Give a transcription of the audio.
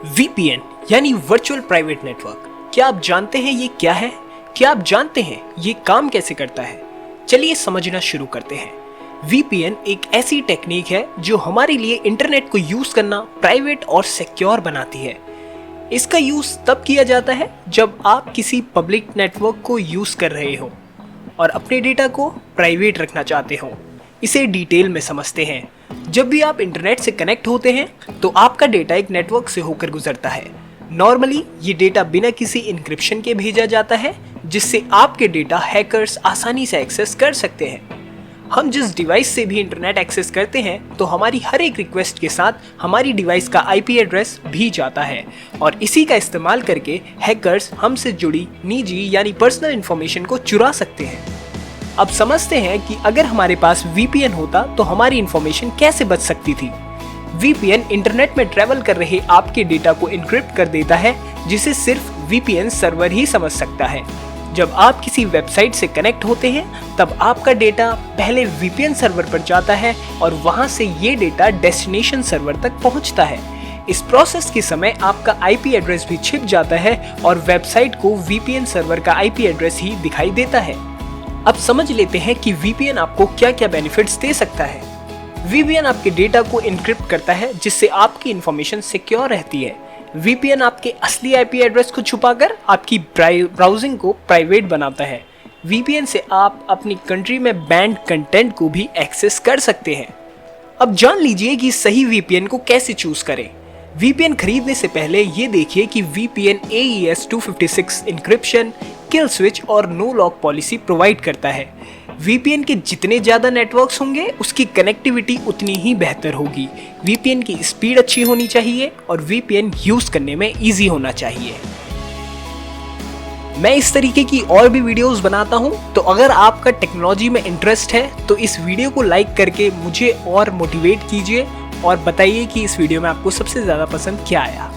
VPN यानी virtual private network. क्या आप जानते हैं ये क्या है? क्या आप जानते हैं ये काम कैसे करता है? चलिए समझना शुरू करते हैं। VPN एक ऐसी टेक्निक है जो हमारे लिए इंटरनेट को यूज करना प्राइवेट और सिक्योर बनाती है। इसका यूज तब किया जाता है जब आप किसी पब्लिक नेटवर्क को यूज कर रहे हो और अपने डेटा को प्राइवेट रखना चाहते हो। इसे डिटेल में समझते हैं। जब भी आप इंटरनेट से कनेक्ट होते हैं तो आपका डेटा एक नेटवर्क से होकर गुजरता है। नॉर्मली ये डेटा बिना किसी इंक्रिप्शन के भेजा जाता है, जिससे आपके डेटा हैकर्स आसानी से एक्सेस कर सकते हैं। हम जिस डिवाइस से भी इंटरनेट एक्सेस करते हैं तो हमारी हर एक रिक्वेस्ट के साथ हमारी डिवाइस का IP एड्रेस भी जाता है और इसी का इस्तेमाल करके हैकर्स हमसे जुड़ी निजी यानी पर्सनल इंफॉर्मेशन को चुरा सकते हैं। अब समझते हैं कि अगर हमारे पास VPN होता तो हमारी इंफॉर्मेशन कैसे बच सकती थी। VPN इंटरनेट में ट्रैवल कर रहे आपके डेटा को एन्क्रिप्ट कर देता है, जिसे सिर्फ VPN सर्वर ही समझ सकता है। जब आप किसी वेबसाइट से कनेक्ट होते हैं तब आपका डेटा पहले VPN सर्वर पर जाता है और वहां से ये डेटा डेस्टिनेशन सर्वर तक पहुंचता है। इस प्रोसेस के समय आपका IP एड्रेस भी छिप जाता है और वेबसाइट को VPN सर्वर का IP एड्रेस ही दिखाई देता है। अब समझ लेते हैं कि VPN आपको क्या क्या बेनिफिट्स दे सकता है। VPN आपके डेटा को एन्क्रिप्ट करता है, जिससे आपकी इंफॉर्मेशन सिक्योर रहती है। VPN आपके असली IP एड्रेस को छुपाकर आपकी ब्राउजिंग को प्राइवेट बनाता है। VPN से आप अपनी कंट्री में बैंड कंटेंट को भी एक्सेस कर सकते हैं। अब जान लीजिए कि सही VPN को कैसे चूज करें। VPN खरीदने से पहले ये देखिए कि VPN AES 256 encryption, kill switch और नो लॉक पॉलिसी प्रोवाइड करता है। VPN के जितने ज़्यादा नेटवर्क्स होंगे उसकी कनेक्टिविटी उतनी ही बेहतर होगी। VPN की स्पीड अच्छी होनी चाहिए और VPN यूज करने में इजी होना चाहिए। मैं इस तरीके की और भी वीडियोस बनाता हूं, तो अगर आपका टेक्नोलॉजी में इंटरेस्ट है तो इस वीडियो को लाइक करके मुझे और मोटिवेट कीजिए और बताइए कि इस वीडियो में आपको सबसे ज़्यादा पसंद क्या आया।